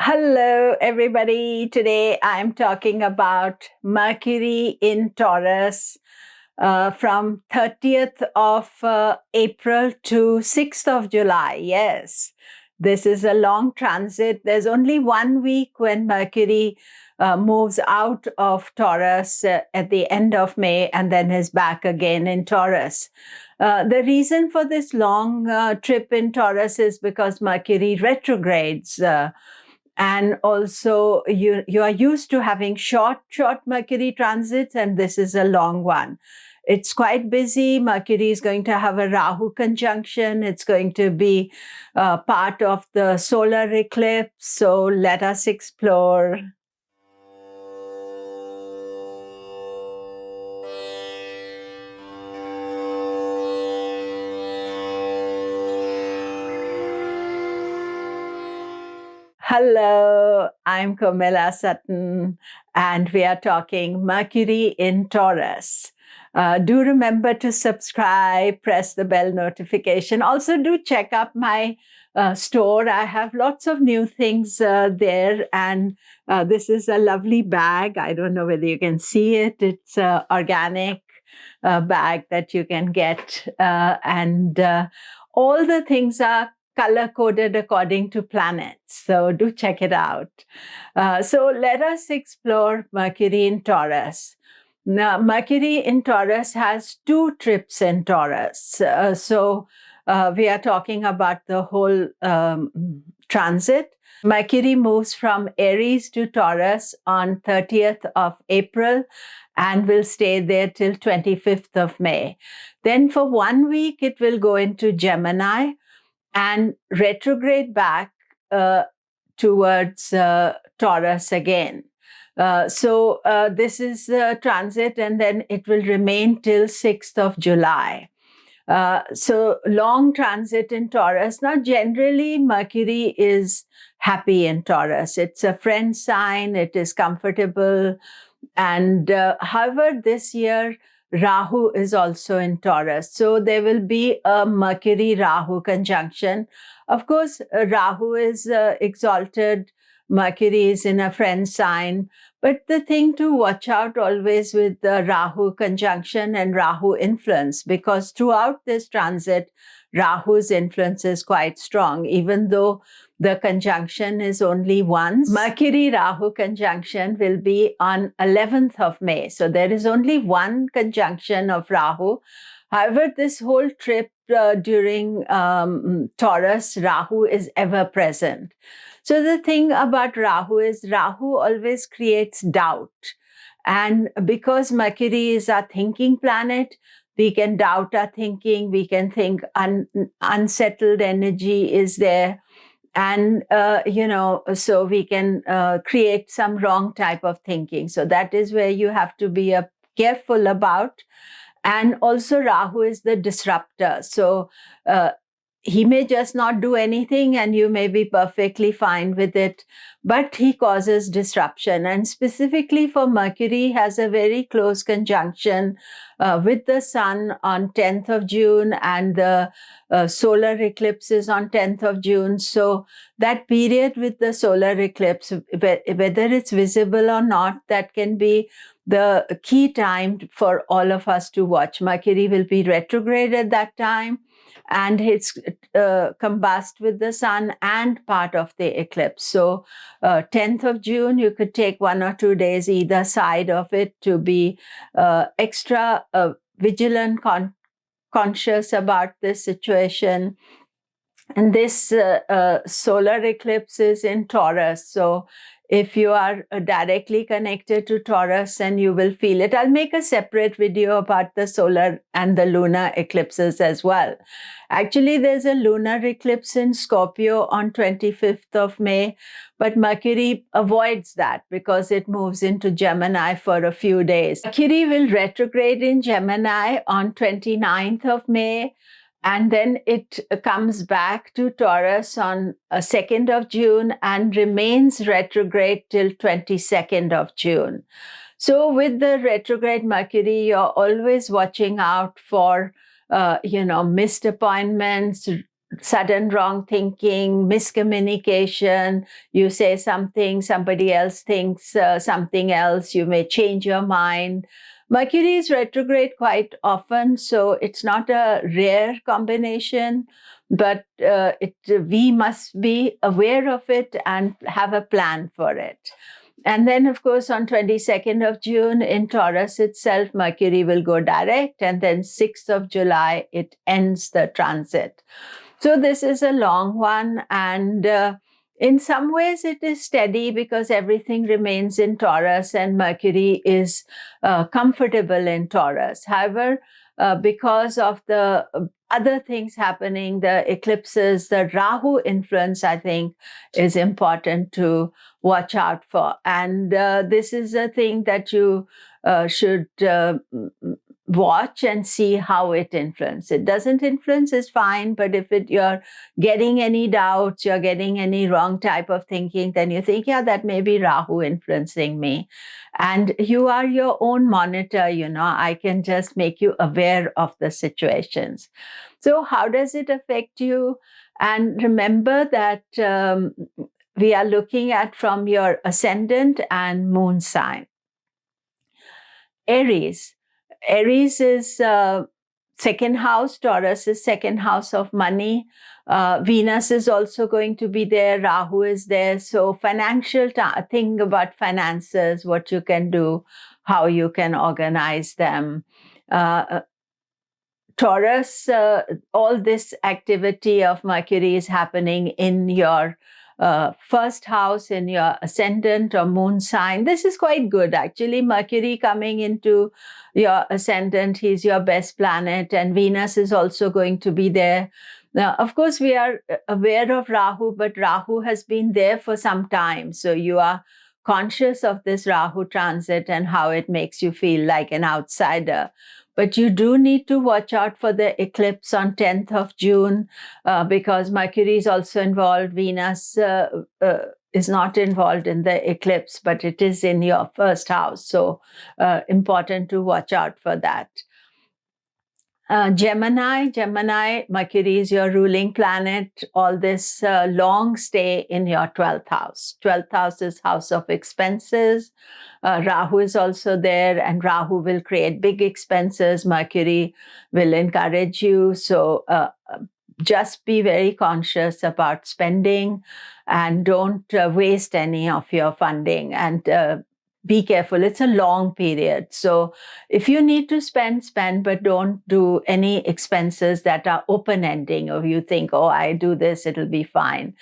Hello, everybody. Today I'm talking about Mercury in Taurus from 30th of April to 6th of July. Yes, this is a long transit. There's only 1 week when Mercury moves out of Taurus at the end of May and then is back again in Taurus. The reason for this long trip in Taurus is because Mercury retrogrades. And also you are used to having short Mercury transits, and this is a long one. It's quite busy. Mercury is going to have a Rahu conjunction. It's going to be part of the solar eclipse. So let us explore. Hello, I'm Komilla Sutton, and we are talking Mercury in Taurus. Do remember to subscribe, press the bell notification. Also, do check up my store. I have lots of new things there, and this is a lovely bag. I don't know whether you can see it. It's an organic bag that you can get, and all the things are color-coded according to planets. So do check it out. So let us explore Mercury in Taurus. Now, Mercury in Taurus has 2 trips in Taurus. We are talking about the whole transit. Mercury moves from Aries to Taurus on 30th of April and will stay there till 25th of May. Then for 1 week, it will go into Gemini and retrograde back towards Taurus again. This is a transit, and then it will remain till 6th of July. So long transit in Taurus. Now, generally, Mercury is happy in Taurus. It's a friend sign. It is comfortable. And however, this year, Rahu is also in Taurus. So there will be a Mercury-Rahu conjunction. Of course, Rahu is exalted. Mercury is in a friend sign. But the thing to watch out always with the Rahu conjunction and Rahu influence, because throughout this transit, Rahu's influence is quite strong, even though the conjunction is only once. Mercury-Rahu conjunction will be on 11th of May. So there is only one conjunction of Rahu. However, this whole trip during Taurus, Rahu is ever present. So the thing about Rahu is Rahu always creates doubt. And because Mercury is our thinking planet, we can doubt our thinking. We can think unsettled energy is there. And, so we can create some wrong type of thinking. So that is where you have to be careful about. And also Rahu is the disruptor. So he may just not do anything and you may be perfectly fine with it, but he causes disruption. And specifically for Mercury, has a very close conjunction with the Sun on 10th of June, and the solar eclipse is on 10th of June. So that period with the solar eclipse, whether it's visible or not, that can be the key time for all of us to watch. Mercury will be retrograde at that time, and it's combust with the Sun and part of the eclipse. So 10th of June, you could take 1 or 2 days either side of it to be extra vigilant, conscious about this situation. And this solar eclipse is in Taurus. So if you are directly connected to Taurus, then you will feel it. I'll make a separate video about the solar and the lunar eclipses as well. Actually, there's a lunar eclipse in Scorpio on 25th of May, but Mercury avoids that because it moves into Gemini for a few days. Mercury will retrograde in Gemini on 29th of May. And then it comes back to Taurus on 2nd of June and remains retrograde till 22nd of June. So with the retrograde Mercury, you're always watching out for, missed appointments, sudden wrong thinking, miscommunication. You say something, somebody else thinks something else. You may change your mind. Mercury is retrograde quite often, so it's not a rare combination, but we must be aware of it and have a plan for it. And then, of course, on 22nd of June in Taurus itself, Mercury will go direct, and then 6th of July, it ends the transit. So this is a long one, and in some ways it is steady because everything remains in Taurus and Mercury is comfortable in Taurus. However, because of the other things happening, the eclipses, the Rahu influence, I think, is important to watch out for. And this is a thing that you should watch and see how it influences. It doesn't influence is fine, but if you're getting any doubts, you're getting any wrong type of thinking, then you think, yeah, that may be Rahu influencing me. And you are your own monitor, I can just make you aware of the situations. So how does it affect you? And remember that we are looking at from your ascendant and moon sign. Aries is second house. Taurus is second house of money. Venus is also going to be there. Rahu is there. So financial think about finances, what you can do, how you can organize them. Taurus, all this activity of Mercury is happening in your first house, in your ascendant or moon sign. This is quite good, actually. Mercury coming into your ascendant, he's your best planet, and Venus is also going to be there. Now, of course, we are aware of Rahu, but Rahu has been there for some time. So you are conscious of this Rahu transit and how it makes you feel like an outsider. But you do need to watch out for the eclipse on 10th of June because Mercury is also involved. Venus is not involved in the eclipse, but it is in your first house. So important to watch out for that. Gemini, Mercury is your ruling planet. All this long stay in your 12th house. 12th house is house of expenses. Rahu is also there, and Rahu will create big expenses. Mercury will encourage you. So just be very conscious about spending and don't waste any of your funding, and be careful. It's a long period. So if you need to spend, but don't do any expenses that are open-ending, or you think, oh, I do this, it'll be fine.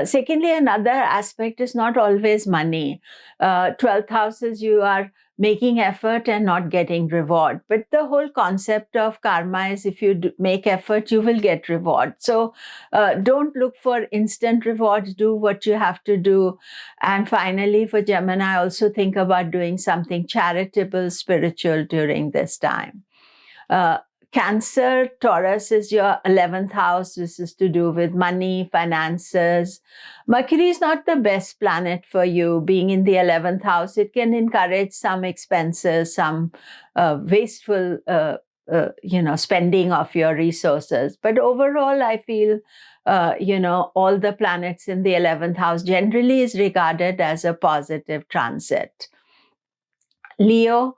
Secondly, another aspect is not always money. 12th houses, you are making effort and not getting reward. But the whole concept of karma is if you make effort, you will get reward. So don't look for instant rewards. Do what you have to do. And finally, for Gemini, also think about doing something charitable, spiritual during this time. Cancer, Taurus is your 11th house. This is to do with money, finances. Mercury is not the best planet for you. Being in the 11th house, it can encourage some expenses, some wasteful, spending of your resources. But overall, I feel, all the planets in the 11th house generally is regarded as a positive transit. Leo,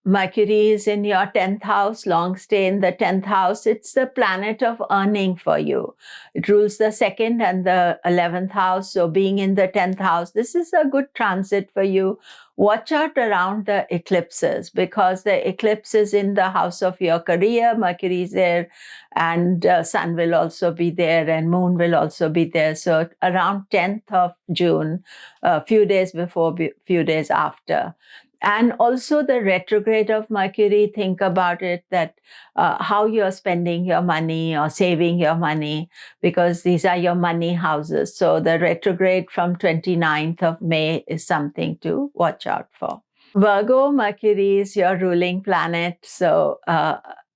Mercury is in your 10th house, long stay in the 10th house. It's the planet of earning for you. It rules the 2nd and the 11th house. So being in the 10th house, this is a good transit for you. Watch out around the eclipses, because the eclipse is in the house of your career. Mercury is there, and Sun will also be there, and Moon will also be there. So around 10th of June, a few days before, few days after. And also the retrograde of Mercury, think about it, that how you're spending your money or saving your money, because these are your money houses. So the retrograde from 29th of May is something to watch out for. Virgo, Mercury is your ruling planet. So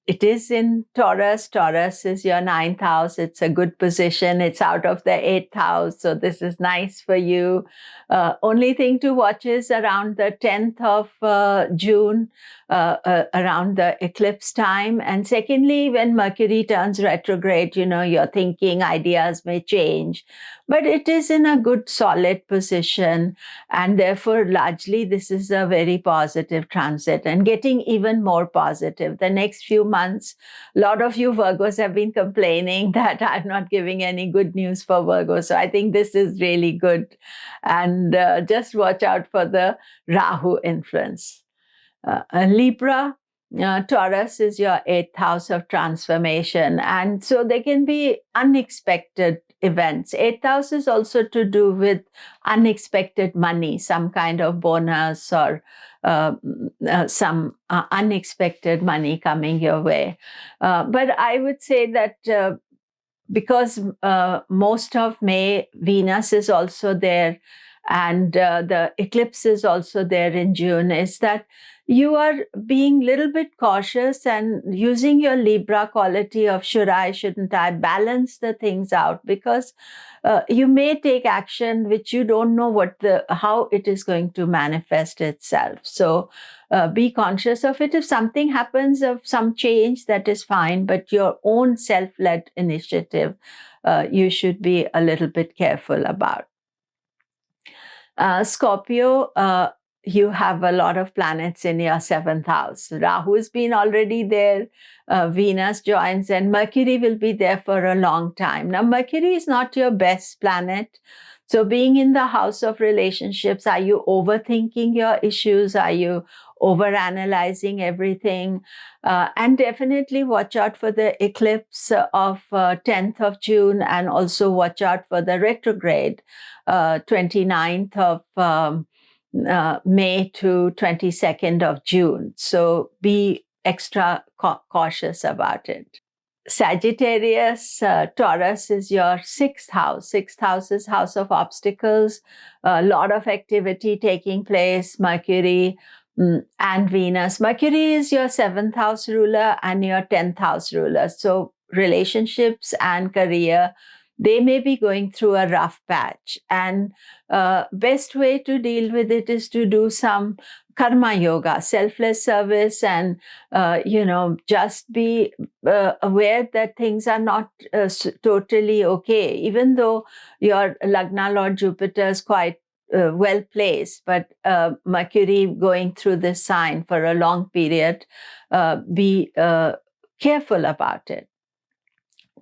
it is in Taurus. Taurus is your 9th house. It's a good position. It's out of the 8th house. So this is nice for you. Only thing to watch is around the 10th of June, around the eclipse time. And secondly, when Mercury turns retrograde, your thinking, ideas may change. But it is in a good, solid position. And therefore, largely, this is a very positive transit and getting even more positive. The next few months, a lot of you Virgos have been complaining that I'm not giving any good news for Virgo. So I think this is really good. And just watch out for the Rahu influence. Libra, Taurus is your 8th house of transformation. And so there can be unexpected events. 8th house is also to do with unexpected money, some kind of bonus or some unexpected money coming your way. But I would say that because most of May, Venus is also there, and the eclipse is also there in June, is that you are being a little bit cautious and using your Libra quality of should I, shouldn't I, balance the things out, because you may take action which you don't know how it is going to manifest itself. So be conscious of it. If something happens of some change, that is fine, but your own self-led initiative, you should be a little bit careful about. Scorpio, you have a lot of planets in your 7th house. Rahu has been already there. Venus joins, and Mercury will be there for a long time. Now, Mercury is not your best planet. So being in the house of relationships, are you overthinking your issues? Are you overanalyzing everything? And definitely watch out for the eclipse of 10th of June, and also watch out for the retrograde, 29th of May to 22nd of June. So be extra cautious about it. Sagittarius, Taurus is your 6th house. 6th house is house of obstacles, a lot of activity taking place. Mercury and Venus. Mercury is your 7th house ruler and your 10th house ruler. So relationships and career, they may be going through a rough patch. And best way to deal with it is to do some karma yoga, selfless service, and, just be aware that things are not totally okay, even though your Lagna Lord Jupiter is quite well placed, but Mercury going through this sign for a long period, be careful about it.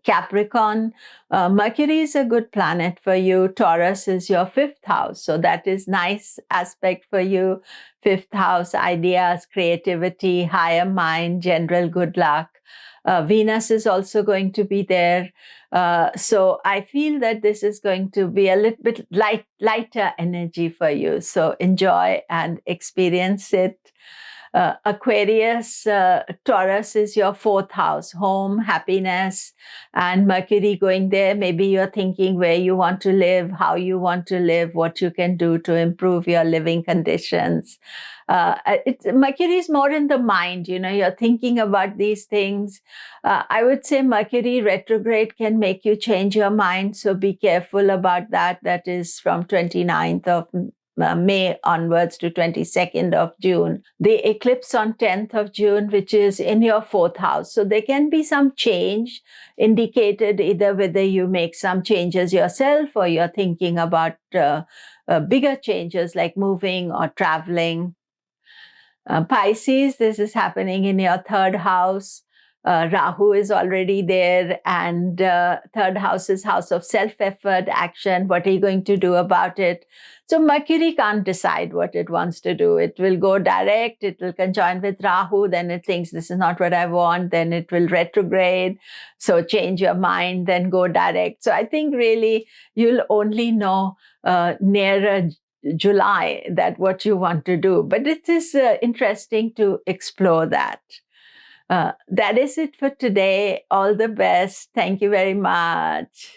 Capricorn, Mercury is a good planet for you. Taurus is your 5th house. So that is nice aspect for you. 5th house, ideas, creativity, higher mind, general good luck. Venus is also going to be there. So I feel that this is going to be a little bit lighter energy for you. So enjoy and experience it. Aquarius, Taurus is your 4th house, home, happiness, and Mercury going there. Maybe you're thinking where you want to live, how you want to live, what you can do to improve your living conditions. Mercury is more in the mind, you're thinking about these things. I would say Mercury retrograde can make you change your mind. So be careful about that. That is from 29th of May onwards to 22nd of June. The eclipse on 10th of June, which is in your 4th house. So there can be some change indicated, either whether you make some changes yourself or you're thinking about bigger changes like moving or traveling. Pisces, this is happening in your 3rd house. Rahu is already there, and 3rd house is house of self-effort, action. What are you going to do about it? So Mercury can't decide what it wants to do. It will go direct, it will conjoin with Rahu, then it thinks this is not what I want, then it will retrograde. So change your mind, then go direct. So I think really you'll only know nearer July that what you want to do. But it is interesting to explore that. That is it for today. All the best. Thank you very much.